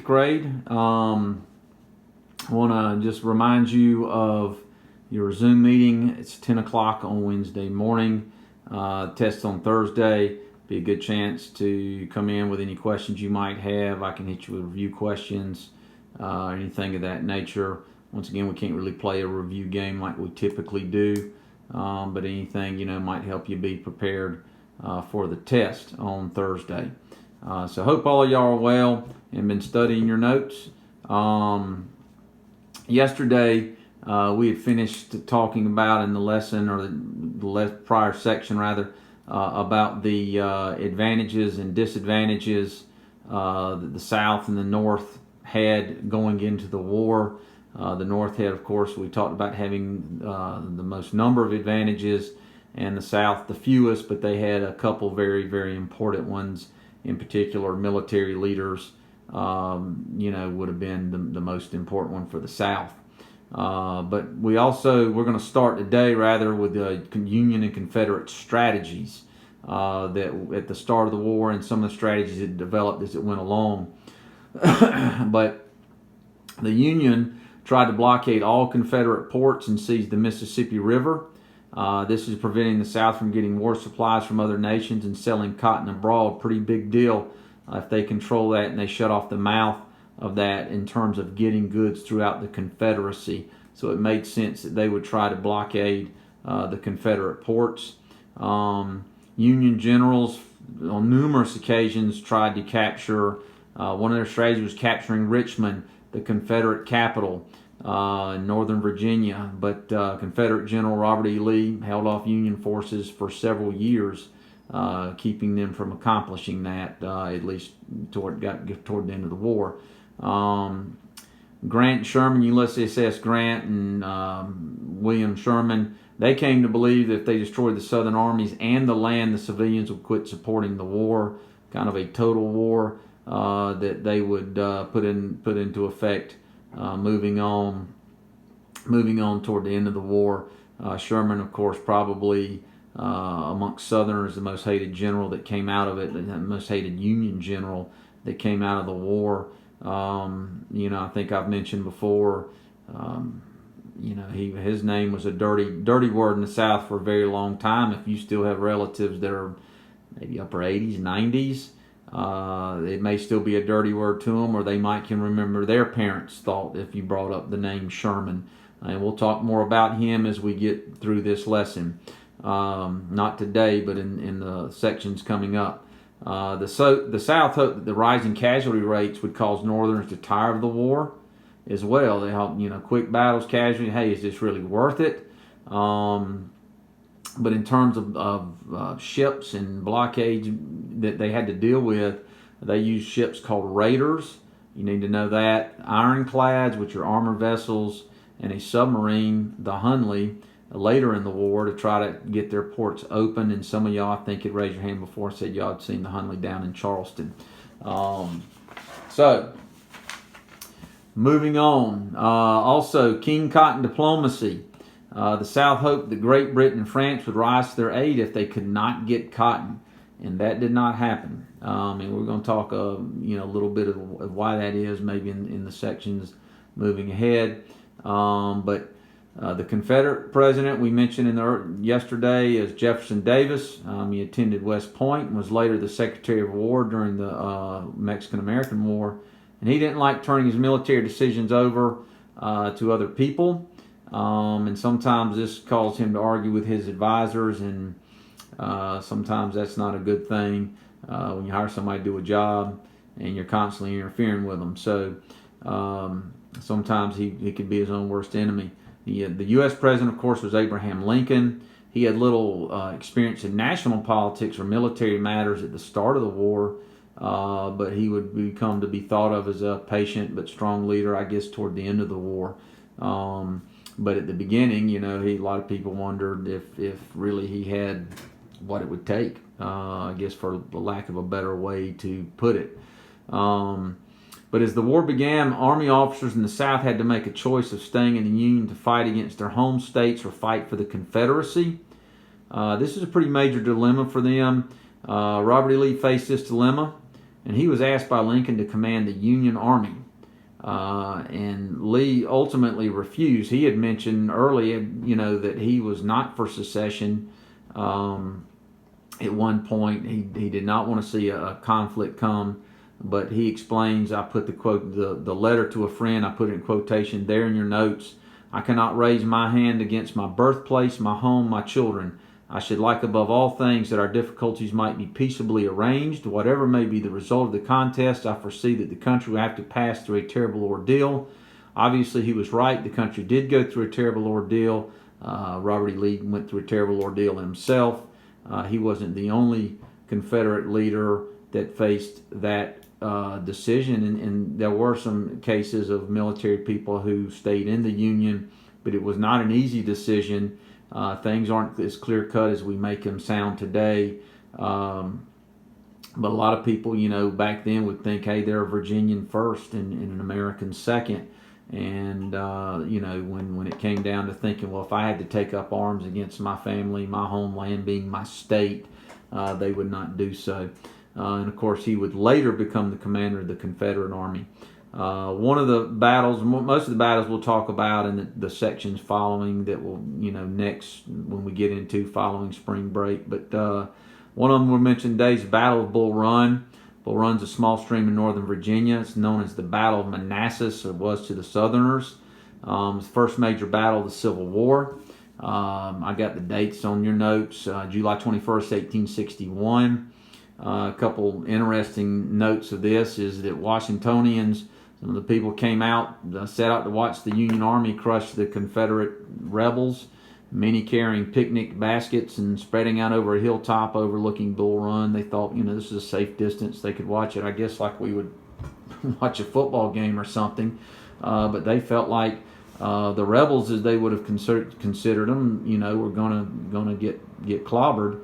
grade. I want to just remind you of your Zoom meeting. It's 10 o'clock on Wednesday morning. Test on Thursday. Be a good chance to come in with any questions you might have. I can hit you with review questions, anything of that nature. Once again, we can't really play a review game like we typically do, but anything might help you be prepared for the test on Thursday. So hope all of y'all are well and been studying your notes. Yesterday we had finished talking about in the lesson, or the prior section rather, about the advantages and disadvantages that the South and the North had going into the war. The North had, of course, we talked about having the most number of advantages, and the South the fewest, but they had a couple very, very important ones. In particular, military leaders, would have been the most important one for the South. But we're going to start today rather with the Union and Confederate strategies that at the start of the war, and some of the strategies that developed as it went along. But the Union tried to blockade all Confederate ports and seize the Mississippi River. This is preventing the South from getting war supplies from other nations and selling cotton abroad. Pretty big deal if they control that and they shut off the mouth of that in terms of getting goods throughout the Confederacy. So it made sense that they would try to blockade the Confederate ports. Union generals on numerous occasions tried to capture, one of their strategies was capturing Richmond, the Confederate capital in Northern Virginia, but Confederate General Robert E. Lee held off Union forces for several years, keeping them from accomplishing that, at least toward the end of the war. Grant and Sherman, Ulysses S. Grant and William Sherman, they came to believe that if they destroyed the Southern armies and the land, the civilians would quit supporting the war, kind of a total war that they would put into effect. Moving on toward the end of the war. Sherman, of course, probably amongst Southerners, the most hated general that came out of it, the most hated Union general that came out of the war. I think I've mentioned before, his name was a dirty word in the South for a very long time. If you still have relatives that are maybe upper 80s, 90s, it may still be a dirty word to them, or they can remember their parents' thought if you brought up the name Sherman. And we'll talk more about him as we get through this lesson. Not today, but in the sections coming up. The South hoped that the rising casualty rates would cause Northerners to tire of the war as well. They hoped, quick battles, casualty. Hey, is this really worth it? But in terms of ships and blockades that they had to deal with, they used ships called raiders. You need to know that. Ironclads, which are armored vessels, and a submarine, the Hunley, later in the war to try to get their ports open. And some of y'all, I think, had raised your hand before and said y'all had seen the Hunley down in Charleston. So, moving on. Also, King Cotton diplomacy. The South hoped that Great Britain and France would rise to their aid if they could not get cotton, and that did not happen. And we're going to talk, a little bit of why that is, maybe in the sections moving ahead. But the Confederate president we mentioned yesterday is Jefferson Davis. He attended West Point and was later the Secretary of War during the Mexican-American War, and he didn't like turning his military decisions over to other people. And sometimes this caused him to argue with his advisors, and sometimes that's not a good thing when you hire somebody to do a job and you're constantly interfering with them. So sometimes he could be his own worst enemy. The U.S. president, of course, was Abraham Lincoln. He had little experience in national politics or military matters at the start of the war, but he would become to be thought of as a patient but strong leader, I guess, toward the end of the war. But at the beginning, a lot of people wondered if really he had what it would take, I guess, for the lack of a better way to put it. But as the war began, Army officers in the South had to make a choice of staying in the Union to fight against their home states or fight for the Confederacy. This is a pretty major dilemma for them. Robert E. Lee faced this dilemma. and he was asked by Lincoln to command the Union Army. And Lee ultimately refused. He had mentioned earlier, that he was not for secession. At one point, he did not want to see a conflict come, but he explains, I put the quote, the letter to a friend, I put it in quotation there in your notes. I cannot raise my hand against my birthplace, my home, my children. I should like above all things that our difficulties might be peaceably arranged. Whatever may be the result of the contest, I foresee that the country will have to pass through a terrible ordeal. Obviously, he was right. The country did go through a terrible ordeal. Robert E. Lee went through a terrible ordeal himself. He wasn't the only Confederate leader that faced that decision, and there were some cases of military people who stayed in the Union, but it was not an easy decision. Things aren't as clear-cut as we make them sound today. But a lot of people, back then would think, hey, they're a Virginian first and an American second. And, when it came down to thinking, well, if I had to take up arms against my family, my homeland being my state, they would not do so. And, of course, he would later become the commander of the Confederate Army. One of the battles, most of the battles we'll talk about in the sections following that will, next when we get into following spring break. But one of them we'll mention today is the Battle of Bull Run. Bull Run's a small stream in northern Virginia. It's known as the Battle of Manassas, or was to the Southerners. It's the first major battle of the Civil War. I got the dates on your notes. July 21st, 1861. A couple interesting notes of this is that Washingtonians, some of the people came out, set out to watch the Union Army crush the Confederate rebels, many carrying picnic baskets and spreading out over a hilltop overlooking Bull Run. They thought, this is a safe distance. They could watch it, I guess, like we would watch a football game or something. But they felt like the rebels, as they would have considered them, were gonna get clobbered.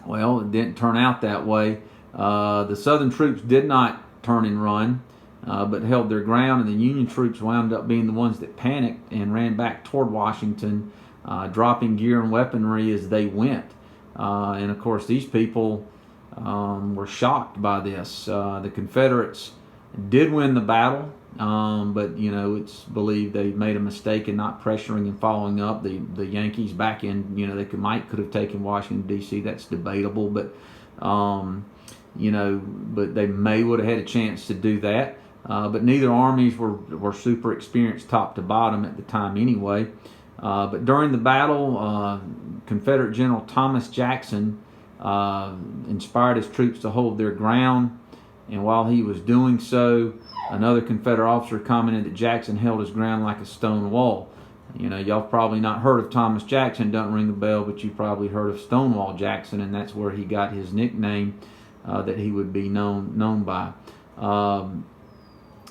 Well, it didn't turn out that way. The Southern troops did not turn and run, but held their ground, and the Union troops wound up being the ones that panicked and ran back toward Washington, dropping gear and weaponry as they went. And of course, these people were shocked by this. The Confederates did win the battle, but it's believed they made a mistake in not pressuring and following up. The Yankees back in, they could have taken Washington D.C. That's debatable, but but they would have had a chance to do that. But neither armies were super experienced top to bottom at the time anyway. But during the battle, Confederate General Thomas Jackson inspired his troops to hold their ground, and while he was doing so, another Confederate officer commented that Jackson held his ground like a stone wall. Y'all probably not heard of Thomas Jackson, doesn't ring a bell, but you probably heard of Stonewall Jackson, and that's where he got his nickname that he would be known by.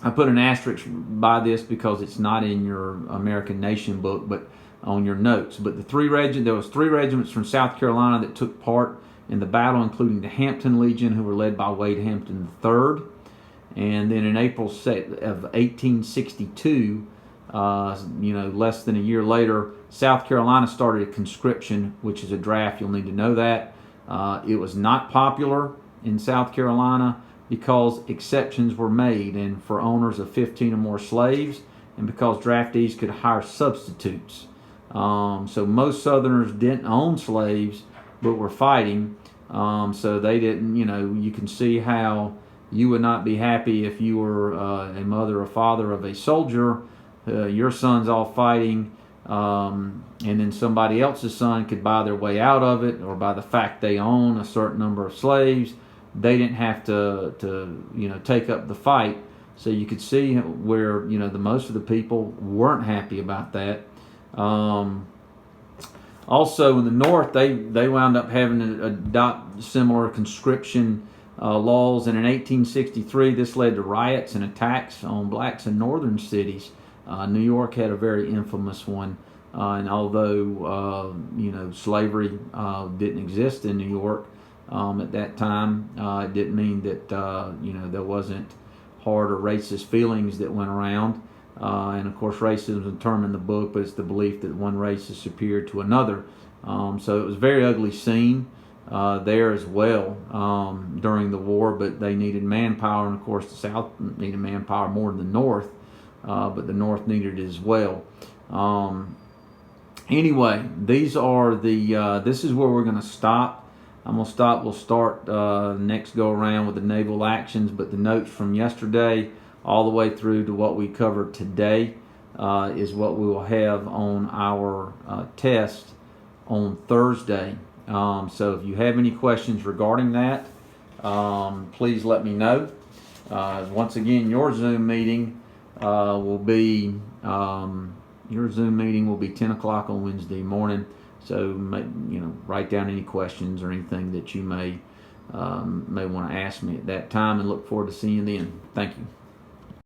I put an asterisk by this because it's not in your American Nation book, but on your notes. But there was three regiments from South Carolina that took part in the battle, including the Hampton Legion, who were led by Wade Hampton III. And then in April of 1862, less than a year later, South Carolina started a conscription, which is a draft. You'll need to know that. It was not popular in South Carolina because exceptions were made, and for owners of 15 or more slaves, and because draftees could hire substitutes. So most Southerners didn't own slaves, but were fighting. So they didn't, you can see how you would not be happy if you were a mother or father of a soldier. Your son's all fighting, and then somebody else's son could buy their way out of it, or by the fact they own a certain number of slaves, they didn't have to take up the fight. So you could see where the most of the people weren't happy about that. Also in the North, they wound up having to adopt similar conscription laws, and in 1863 this led to riots and attacks on blacks in northern cities. New York had a very infamous one, and although slavery didn't exist in New York at that time, it didn't mean that there wasn't hard or racist feelings that went around. And of course, racism is a term in the book, but it's the belief that one race is superior to another. So it was a very ugly scene. there as well during the war, but they needed manpower, and of course the South needed manpower more than the North, but the North needed it as well. Anyway, these are the this is where we're going to stop. I'm going to stop. We'll start next go around with the naval actions, but the notes from yesterday all the way through to what we covered today is what we will have on our test on Thursday. So if you have any questions regarding that, please let me know. Once again, your Zoom meeting will be 10 o'clock on Wednesday morning. So write down any questions or anything that you may want to ask me at that time, and look forward to seeing you then. Thank you.